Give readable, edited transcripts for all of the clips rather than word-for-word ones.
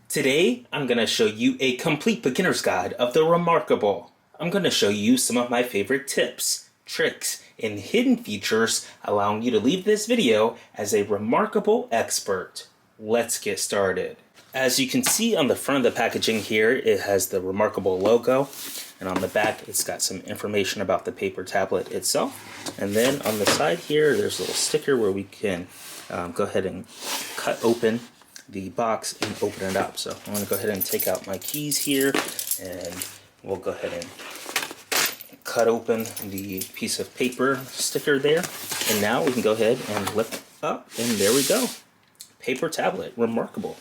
Today, I'm going to show you a complete beginner's guide of the reMarkable. I'm going to show you some of my favorite tips, tricks, and hidden features allowing you to leave this video as a reMarkable expert. Let's get started. As you can see on the front of the packaging here, it has the reMarkable logo, and on the back it's got some information about the paper tablet itself. And then on the side here, there's a little sticker where we can go ahead and cut open the box and open it up. So I'm going to go ahead and take out my keys here, and we'll go ahead and cut open the piece of paper sticker there. And now we can go ahead and lift up, and there we go. Paper tablet, reMarkable.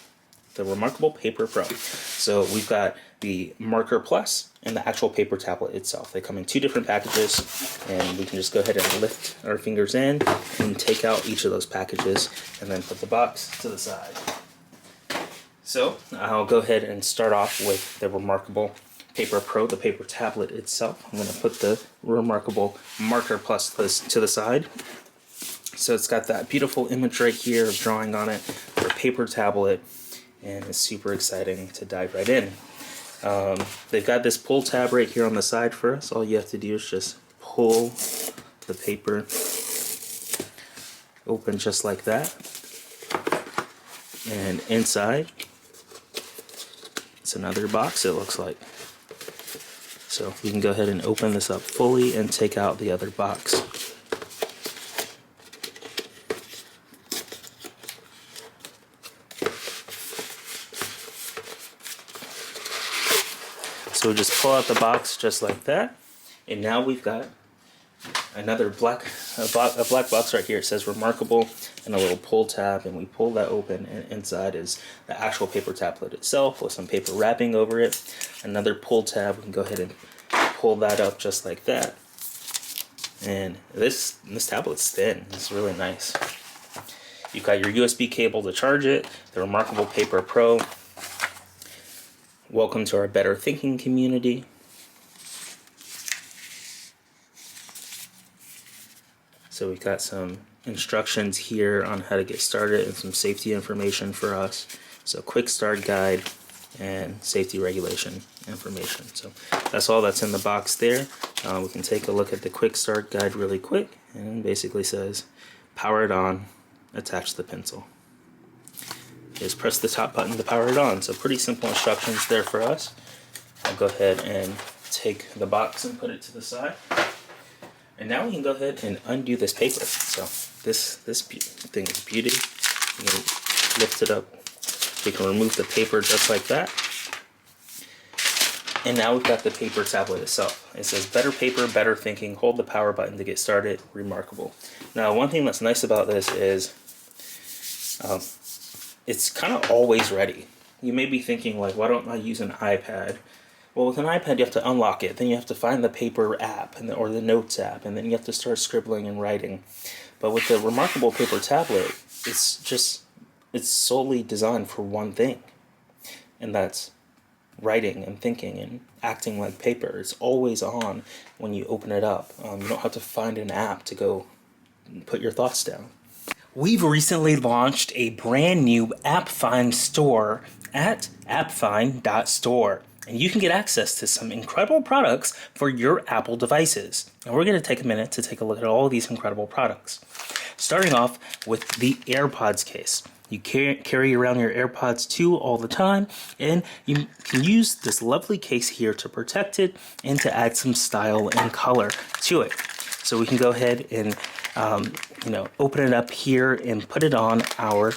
The reMarkable Paper Pro. So we've got the Marker Plus and the actual paper tablet itself. They come in two different packages, and we can just go ahead and lift our fingers in and take out each of those packages and then put the box to the side. So I'll go ahead and start off with the reMarkable Paper Pro, the paper tablet itself. I'm going to put the reMarkable Marker Plus to the side. So it's got that beautiful image right here of drawing on it for a paper tablet, and it's super exciting to dive right in. They've got this pull tab right here on the side for us. All you have to do is just pull the paper open just like that. And inside, it's another box, it looks like. So we can go ahead and open this up fully and take out the other box. So we just pull out the box just like that, and now we've got another black box right here. It says reMarkable and a little pull tab, and we pull that open, and inside is the actual paper tablet itself with some paper wrapping over it. Another pull tab, we can go ahead and pull that up just like that. And this tablet's thin. It's really nice. You've got your USB cable to charge it, the reMarkable Paper Pro. Welcome to our Better Thinking community. So we've got some instructions here on how to get started and some safety information for us. So quick start guide and safety regulation information. So that's all that's in the box there. We can take a look at the quick start guide really quick, and it basically says power it on, attach the pencil. Just press the top button to power it on. So pretty simple instructions there for us. I'll go ahead and take the box and put it to the side. And now we can go ahead and undo this paper. So this thing is beauty. You can lift it up. We can remove the paper just like that. And now we've got the paper tablet itself. It says better paper, better thinking. Hold the power button to get started. reMarkable. Now one thing that's nice about this is it's kind of always ready. You may be thinking, like, why don't I use an iPad? Well, with an iPad, you have to unlock it. Then you have to find the paper app or the notes app, and then you have to start scribbling and writing. But with the reMarkable paper tablet, it's solely designed for one thing, and that's writing and thinking and acting like paper. It's always on when you open it up. You don't have to find an app to go put your thoughts down. We've recently launched a brand new AppFind Store at appfind.store, and you can get access to some incredible products for your Apple devices. And we're going to take a minute to take a look at all of these incredible products. Starting off with the AirPods case. You carry around your AirPods 2 all the time, and you can use this lovely case here to protect it and to add some style and color to it. So we can go ahead and open it up here and put it on our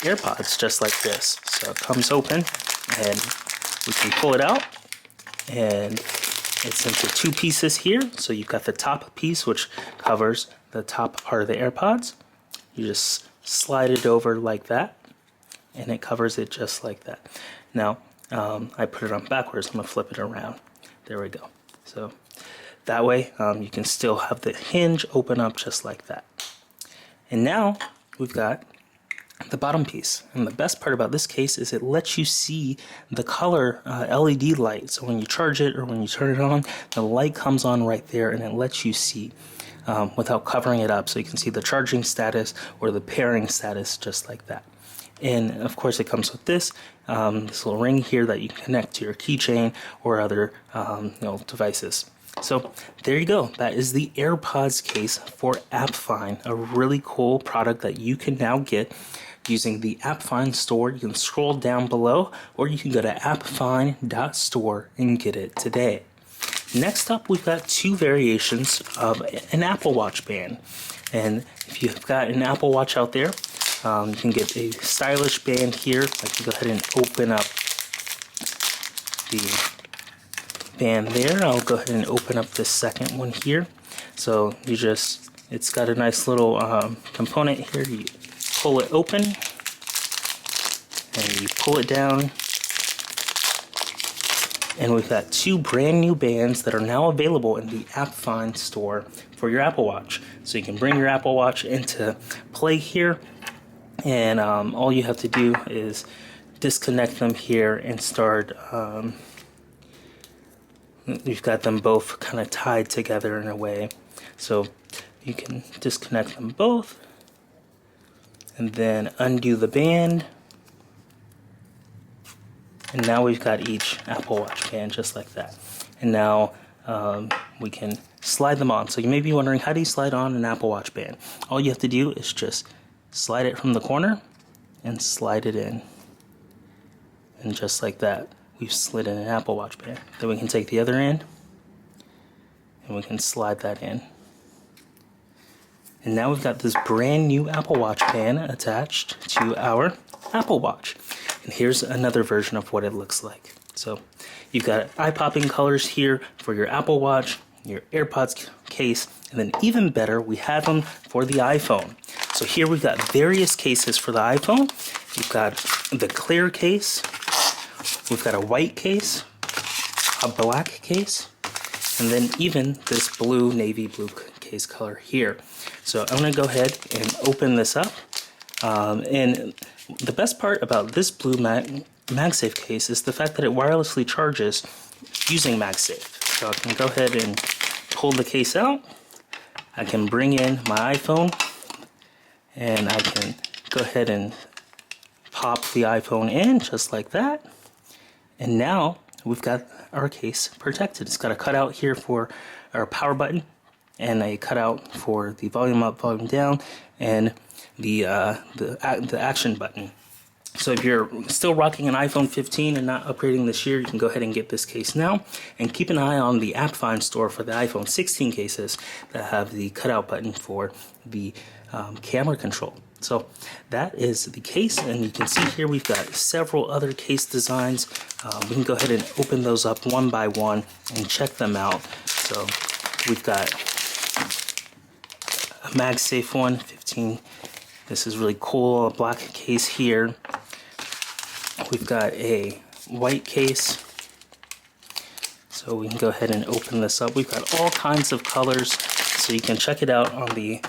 AirPods just like this. So it comes open, and we can pull it out, and it's into two pieces here. So you've got the top piece, which covers the top part of the AirPods. You just slide it over like that, and it covers it just like that. Now, I put it on backwards. I'm going to flip it around. There we go. So that way, you can still have the hinge open up just like that. And now we've got the bottom piece. And the best part about this case is it lets you see the color LED light. So when you charge it or when you turn it on, the light comes on right there, and it lets you see without covering it up. So you can see the charging status or the pairing status just like that. And of course, it comes with this little ring here that you can connect to your keychain or other devices. So there you go. That is the AirPods case for AppFind, a really cool product that you can now get using the AppFind Store. You can scroll down below, or you can go to appfind.store and get it today. Next up, we've got two variations of an Apple Watch band. And if you've got an Apple Watch out there, you can get a stylish band here. I can go ahead and open up the band there. I'll go ahead and open up this second one here. So it's got a nice little component here. You pull it open and you pull it down. And we've got two brand new bands that are now available in the AppFind Store for your Apple Watch. So you can bring your Apple Watch into play here, and all you have to do is disconnect them here and start. You've got them both kind of tied together in a way. So you can disconnect them both and then undo the band. And now we've got each Apple Watch band just like that. And now we can slide them on. So you may be wondering, how do you slide on an Apple Watch band? All you have to do is just slide it from the corner and slide it in. And just like that, we've slid in an Apple Watch band. Then we can take the other end and we can slide that in. And now we've got this brand new Apple Watch band attached to our Apple Watch. And here's another version of what it looks like. So you've got eye-popping colors here for your Apple Watch, your AirPods case, and then even better, we have them for the iPhone. So here we've got various cases for the iPhone. You've got the clear case, we've got a white case, a black case, and then even this navy blue case color here. So I'm going to go ahead and open this up. And the best part about this blue MagSafe case is the fact that it wirelessly charges using MagSafe. So I can go ahead and pull the case out. I can bring in my iPhone, and I can go ahead and pop the iPhone in just like that. And now we've got our case protected. It's got a cutout here for our power button and a cutout for the volume up, volume down, and the action button. So if you're still rocking an iPhone 15 and not upgrading this year, you can go ahead and get this case now. And keep an eye on the AppFind Store for the iPhone 16 cases that have the cutout button for the camera control. So that is the case, and you can see here we've got several other case designs. We can go ahead and open those up one by one and check them out. So we've got a MagSafe one, 15. This is really cool, a black case here. We've got a white case. So we can go ahead and open this up. We've got all kinds of colors, so you can check it out on the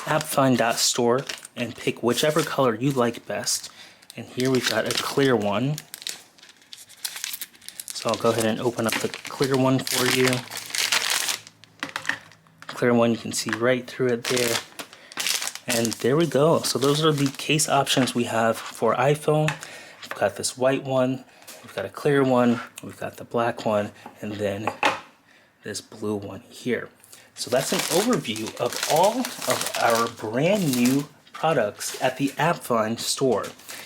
appfind.store and pick whichever color you like best. And here we've got a clear one. So I'll go ahead and open up the clear one for you. Clear one, you can see right through it there. And there we go. So those are the case options we have for iPhone. We've got this white one, we've got a clear one, we've got the black one, and then this blue one here. So that's an overview of all of our brand new products at the AppFind Store.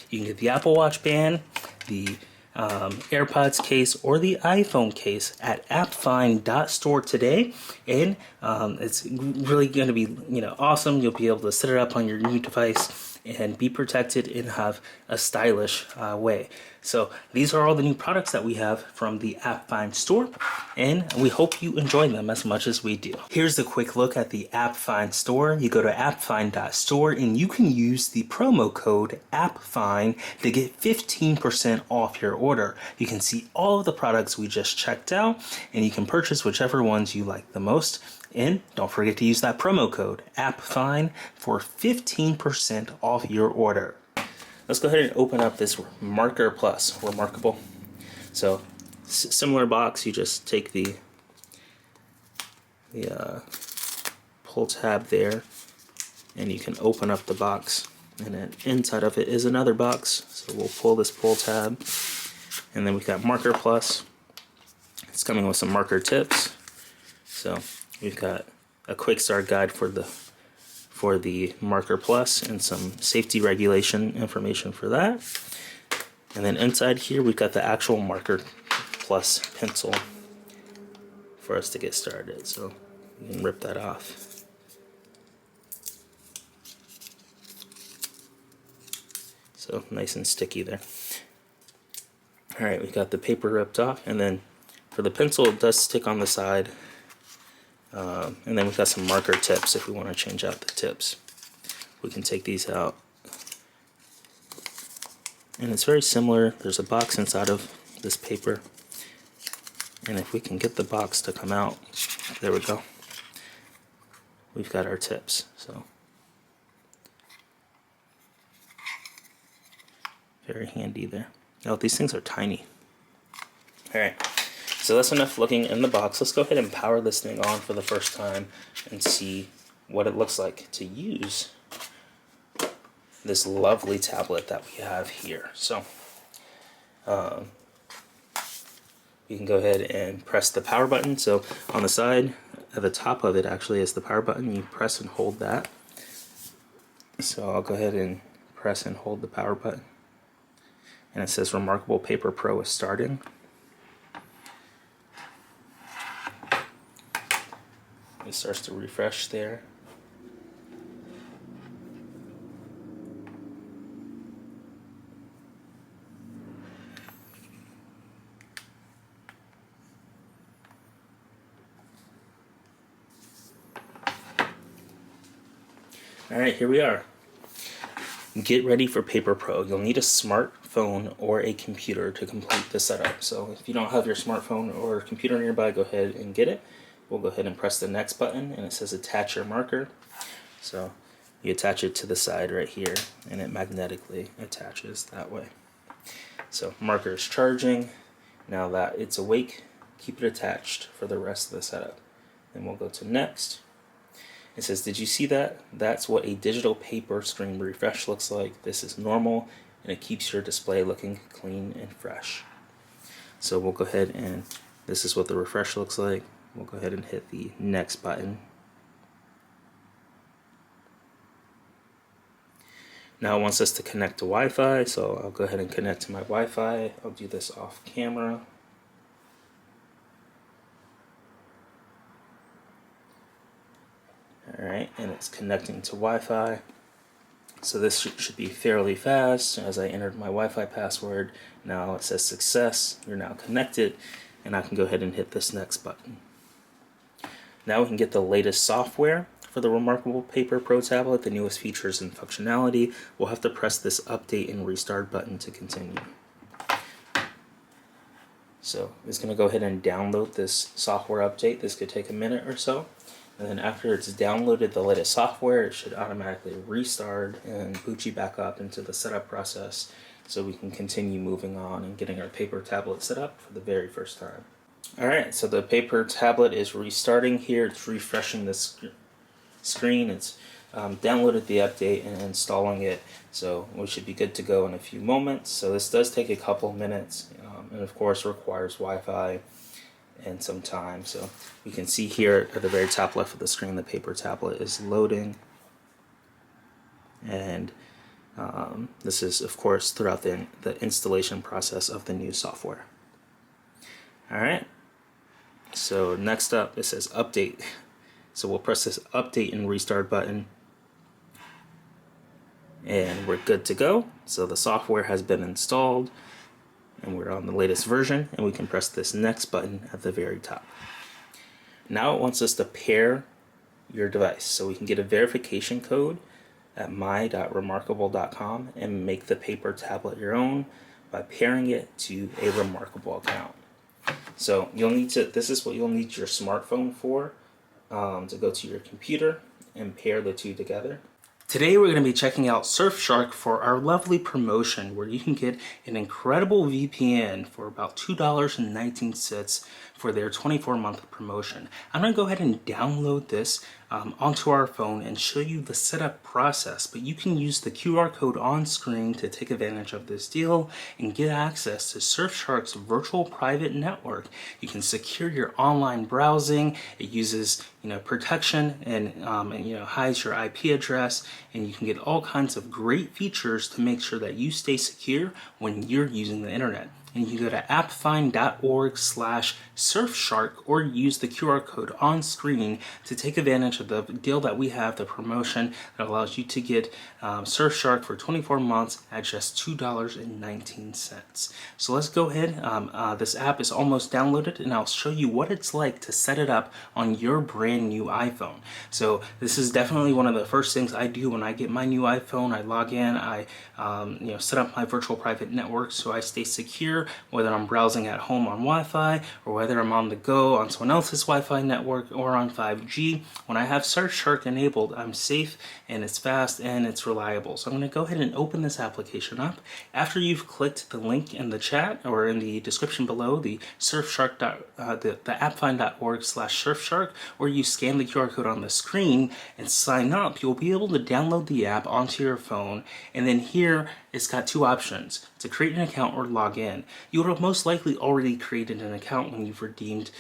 You can get the Apple Watch band, the AirPods case, or the iPhone case at appfind.store today, and it's really going to be awesome. You'll be able to set it up on your new device and be protected and have a stylish way. So these are all the new products that we have from the AppFind Store, and we hope you enjoy them as much as we do. Here's a quick look at the AppFind Store. You go to appfind.store and you can use the promo code AppFind to get 15% off your order. You can see all of the products we just checked out, and you can purchase whichever ones you like the most. And don't forget to use that promo code AppFind for 15% off your order. Let's go ahead and open up this Marker Plus, reMarkable. So, similar box, you just take the pull tab there, and you can open up the box And then inside of it is another box. So we'll pull this pull tab. And then we've got Marker Plus. It's coming with some marker tips. So we've got a quick start guide for the Marker Plus and some safety regulation information for that. And then inside here we've got the actual Marker Plus pencil for us to get started. So you can rip that off. So nice and sticky there. Alright, we've got the paper ripped off, and then for the pencil it does stick on the side. And then we've got some marker tips if we want to change out the tips. We can take these out. And it's very similar. There's a box inside of this paper. And if we can get the box to come out, there we go. We've got our tips. So very handy there. Oh, these things are tiny. Alright, so that's enough looking in the box. Let's go ahead and power this thing on for the first time and see what it looks like to use this lovely tablet that we have here. So you can go ahead and press the power button. So on the side, at the top of it actually is the power button. You press and hold that. So I'll go ahead and press and hold the power button. And it says reMarkable Paper Pro is starting. It starts to refresh there. Alright, here we are. Get ready for Paper Pro. You'll need a smartphone or a computer to complete the setup. So if you don't have your smartphone or computer nearby, go ahead and get it. We'll go ahead and press the next button, and it says attach your marker. So you attach it to the side right here, and it magnetically attaches that way. So marker is charging. Now that it's awake, keep it attached for the rest of the setup. Then we'll go to next. It says, did you see that? That's what a digital paper screen refresh looks like. This is normal, and it keeps your display looking clean and fresh. So we'll go ahead and this is what the refresh looks like. We'll go ahead and hit the next button. Now it wants us to connect to Wi-Fi, so I'll go ahead and connect to my Wi-Fi. I'll do this off camera. Alright, and it's connecting to Wi-Fi. So this should be fairly fast. As I entered my Wi-Fi password, now it says success. You're now connected, and I can go ahead and hit this next button. Now we can get the latest software for the reMarkable Paper Pro tablet, the newest features and functionality. We'll have to press this update and restart button to continue. So it's going to go ahead and download this software update. This could take a minute or so. And then after it's downloaded the latest software, it should automatically restart and boot you back up into the setup process so we can continue moving on and getting our paper tablet set up for the very first time. Alright, so the paper tablet is restarting here. It's refreshing the screen. It's downloaded the update and installing it, so we should be good to go in a few moments. So this does take a couple minutes, and of course requires Wi-Fi and some time. So we can see here at the very top left of the screen, the paper tablet is loading, and this is of course throughout the installation process of the new software. Alright, so next up it says update. So we'll press this update and restart button, and we're good to go. So the software has been installed, and we're on the latest version, and we can press this next button at the very top. Now it wants us to pair your device, so we can get a verification code at my.remarkable.com and make the paper tablet your own by pairing it to a reMarkable account. So you'll need to, this is what you'll need your smartphone for, to go to your computer and pair the two together. Today we're going to be checking out Surfshark for our lovely promotion where you can get an incredible VPN for about $2.19 for their 24-month promotion. I'm going to go ahead and download this onto our phone and show you the setup process, but you can use the QR code on screen to take advantage of this deal and get access to Surfshark's virtual private network. You can secure your online browsing. It uses protection and hides your IP address, and you can get all kinds of great features to make sure that you stay secure when you're using the internet. And you can go to appfind.org/Surfshark or use the QR code on screen to take advantage of the deal that we have, the promotion that allows you to get Surfshark for 24 months at just $2.19. So let's go ahead. This app is almost downloaded, and I'll show you what it's like to set it up on your brand new iPhone. So this is definitely one of the first things I do when I get my new iPhone. I log in, I set up my virtual private network so I stay secure, whether I'm browsing at home on Wi-Fi or whether I'm on the go on someone else's Wi-Fi network or on 5G. When I have Surfshark enabled, I'm safe and it's fast and it's reliable. So I'm going to go ahead and open this application up. After you've clicked the link in the chat or in the description below, the Surfshark, the appfind.org/Surfshark, or you scan the QR code on the screen and sign up, you'll be able to download the app onto your phone. And then here it's got two options: to create an account or log in. You would have most likely already created an account when you've redeemed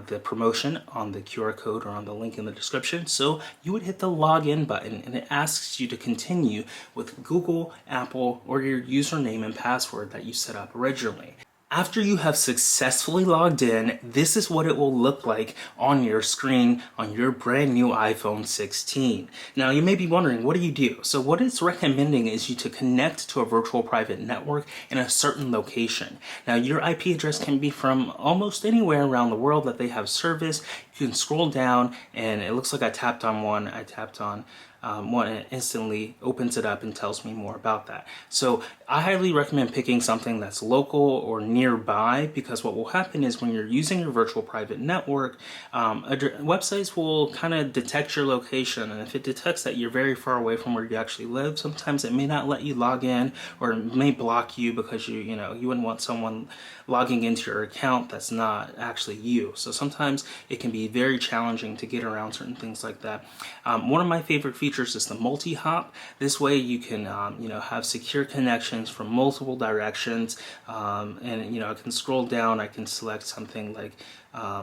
the promotion on the QR code or on the link in the description. So you would hit the login button and it asks you to continue with Google, Apple, or your username and password that you set up originally. After you have successfully logged in, this is what it will look like on your screen on your brand new iPhone 16. Now you may be wondering, what do you do? So what it's recommending is you to connect to a virtual private network in a certain location. Now your IP address can be from almost anywhere around the world that they have service. You can scroll down and it looks like I tapped on one. I tapped on one, and it instantly opens it up and tells me more about that. So I highly recommend picking something that's local or nearby, because what will happen is when you're using your virtual private network, websites will kind of detect your location, and if it detects that you're very far away from where you actually live, sometimes it may not let you log in, or it may block you because you wouldn't want someone logging into your account that's not actually you. So sometimes it can be very challenging to get around certain things like that. One of my favorite features is the multi-hop. This way you can have secure connections from multiple directions, and I can scroll down, I can select something like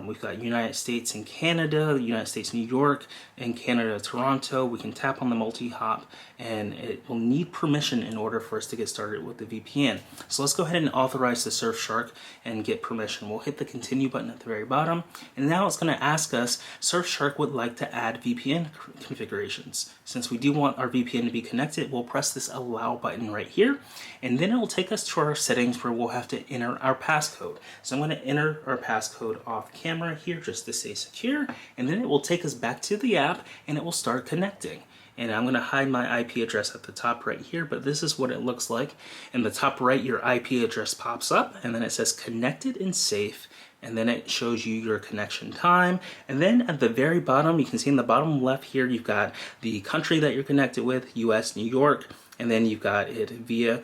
we've got United States and Canada, United States, New York, and Canada, Toronto. We can tap on the multi-hop, and it will need permission in order for us to get started with the VPN. So let's go ahead and authorize the Surfshark and get permission. We'll hit the continue button at the very bottom, and now it's going to ask us, Surfshark would like to add VPN configurations. Since we do want our VPN to be connected, we'll press this allow button right here, and then it will take us to our settings where we'll have to enter our passcode. So I'm going to enter our passcode off camera here just to stay secure, and then it will take us back to the app and it will start connecting. And I'm going to hide my IP address at the top right here, but this is what it looks like. In the top right, your IP address pops up, and then it says connected and safe, and then it shows you your connection time. And then at the very bottom, you can see in the bottom left here, you've got the country that you're connected with, US, New York, and then you've got it via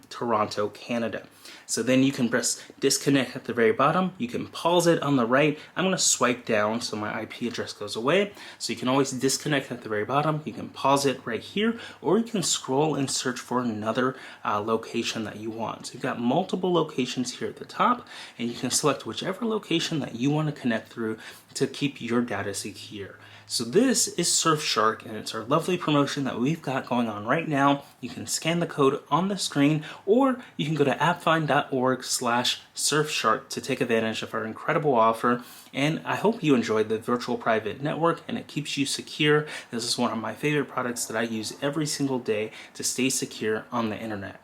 Toronto, Canada. So then you can press disconnect at the very bottom. You can pause it on the right. I'm going to swipe down so my IP address goes away. So you can always disconnect at the very bottom. You can pause it right here, or you can scroll and search for another location that you want. So you've got multiple locations here at the top, and you can select whichever location that you want to connect through to keep your data secure. So this is Surfshark, and it's our lovely promotion that we've got going on right now. You can scan the code on the screen, or you can go to appfind.org/Surfshark to take advantage of our incredible offer. And I hope you enjoyed the virtual private network and it keeps you secure. This is one of my favorite products that I use every single day to stay secure on the internet.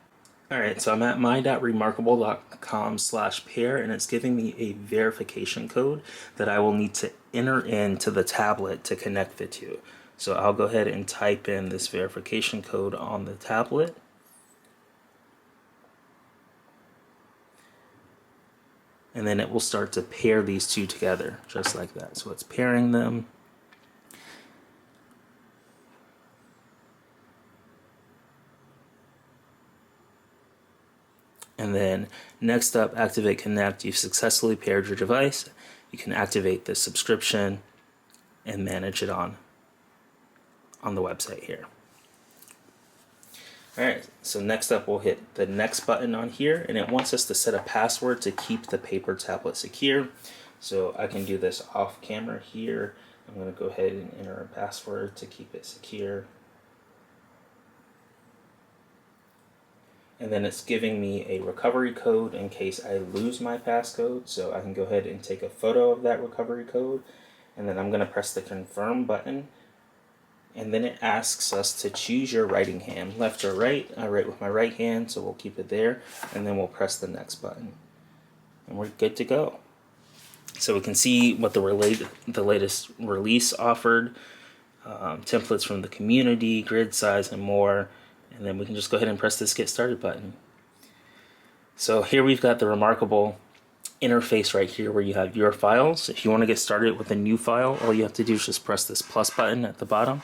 Alright, so I'm at my.reMarkable.com/pair, and it's giving me a verification code that I will need to enter into the tablet to connect the two. So I'll go ahead and type in this verification code on the tablet. And then it will start to pair these two together, just like that. So it's pairing them. And then next up, activate connect. You've successfully paired your device. You can activate the subscription, and manage it on the website here. Alright, so next up we'll hit the next button on here, and it wants us to set a password to keep the paper tablet secure. So I can do this off camera here. I'm going to go ahead and enter a password to keep it secure. And then it's giving me a recovery code in case I lose my passcode. So I can go ahead and take a photo of that recovery code, and then I'm going to press the confirm button. And then it asks us to choose your writing hand, left or right. I write with my right hand, so we'll keep it there, and then we'll press the next button. And we're good to go. So we can see what the latest release offered, templates from the community, grid size, and more. And then we can just go ahead and press this Get Started button. So here we've got the reMarkable interface right here where you have your files. If you want to get started with a new file, all you have to do is just press this plus button at the bottom.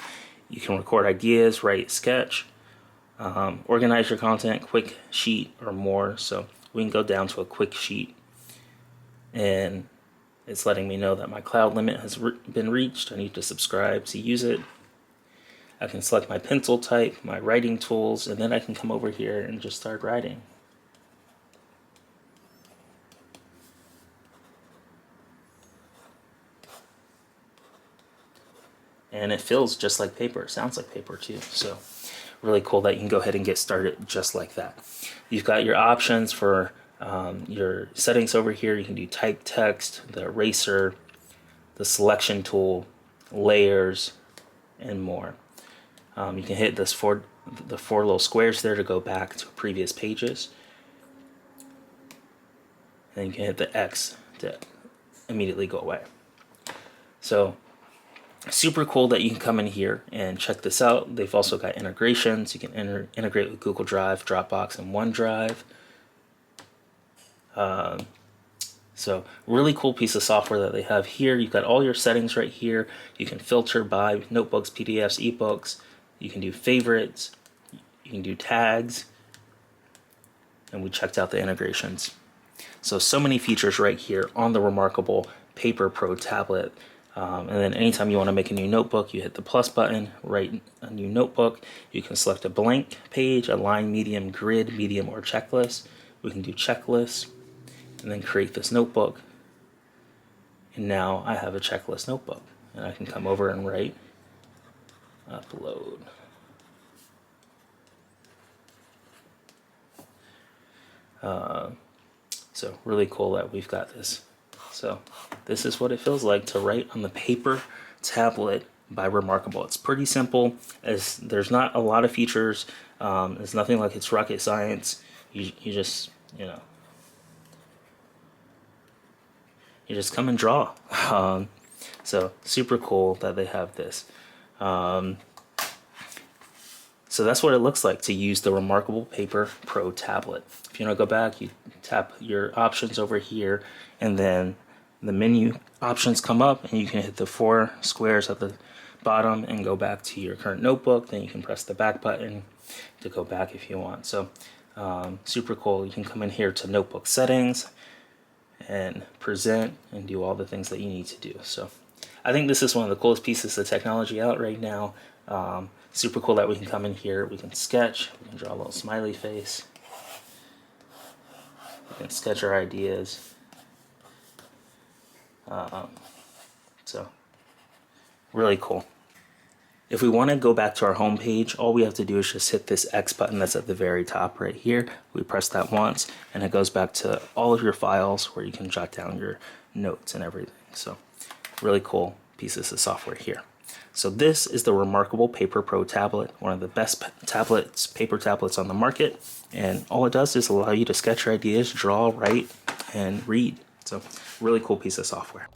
You can record ideas, write, sketch, organize your content, quick sheet, or more. So we can go down to a quick sheet, and it's letting me know that my cloud limit has been reached. I need to subscribe to use it. I can select my pencil type, my writing tools, and then I can come over here and just start writing. And it feels just like paper. It sounds like paper too. So really cool that you can go ahead and get started just like that. You've got your options for your settings over here. You can do type text, the eraser, the selection tool, layers, and more. You can hit the four little squares there to go back to previous pages. And you can hit the X to immediately go away. So super cool that you can come in here and check this out. They've also got integrations. You can integrate with Google Drive, Dropbox, and OneDrive. So really cool piece of software that they have here. You've got all your settings right here. You can filter by notebooks, PDFs, ebooks. You can do favorites. You can do tags. And we checked out the integrations. So many features right here on the reMarkable Paper Pro tablet. And then anytime you want to make a new notebook, you hit the plus button, write a new notebook. You can select a blank page, a line, medium, grid, medium, or checklist. We can do checklists and then create this notebook. And now I have a checklist notebook. And I can come over and write, upload. So really cool that we've got this. So this is what it feels like to write on the paper tablet by reMarkable. It's pretty simple. There's not a lot of features. It's nothing like it's rocket science. You just, you just come and draw. So super cool that they have this. So that's what it looks like to use the reMarkable Paper Pro tablet. If you want to go back, you tap your options over here, and then the menu options come up, and you can hit the four squares at the bottom and go back to your current notebook. Then you can press the back button to go back if you want. So super cool. You can come in here to notebook settings and present and do all the things that you need to do. So I think this is one of the coolest pieces of technology out right now. Super cool that we can come in here, we can sketch, we can draw a little smiley face, we can sketch our ideas. So really cool. If we want to go back to our home page, all we have to do is just hit this X button that's at the very top right here. We press that once and it goes back to all of your files where you can jot down your notes and everything. So really cool pieces of software here. So this is the reMarkable Paper Pro tablet, one of the best paper tablets on the market. And all it does is allow you to sketch your ideas, draw, write, and read. So really cool piece of software.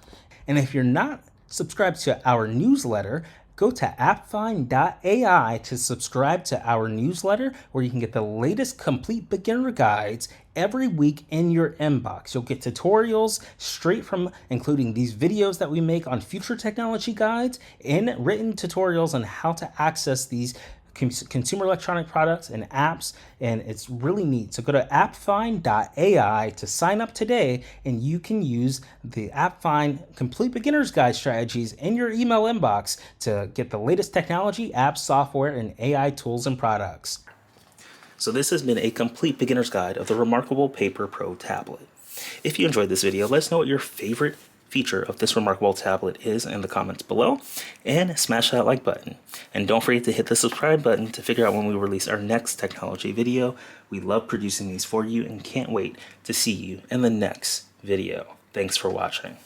And if you're not subscribed to our newsletter, go to appfind.ai to subscribe to our newsletter, where you can get the latest complete beginner guides every week in your inbox. You'll get tutorials straight from, including these videos that we make on future technology guides, and written tutorials on how to access these consumer electronic products and apps, and it's really neat. So go to appfind.ai to sign up today, and you can use the AppFind Complete Beginner's Guide strategies in your email inbox to get the latest technology, apps, software, and AI tools and products. So this has been a complete beginner's guide of the reMarkable Paper Pro tablet. If you enjoyed this video, let us know what your favorite feature of this reMarkable tablet is in the comments below, and smash that like button. And don't forget to hit the subscribe button to figure out when we release our next technology video. We love producing these for you and can't wait to see you in the next video. Thanks for watching.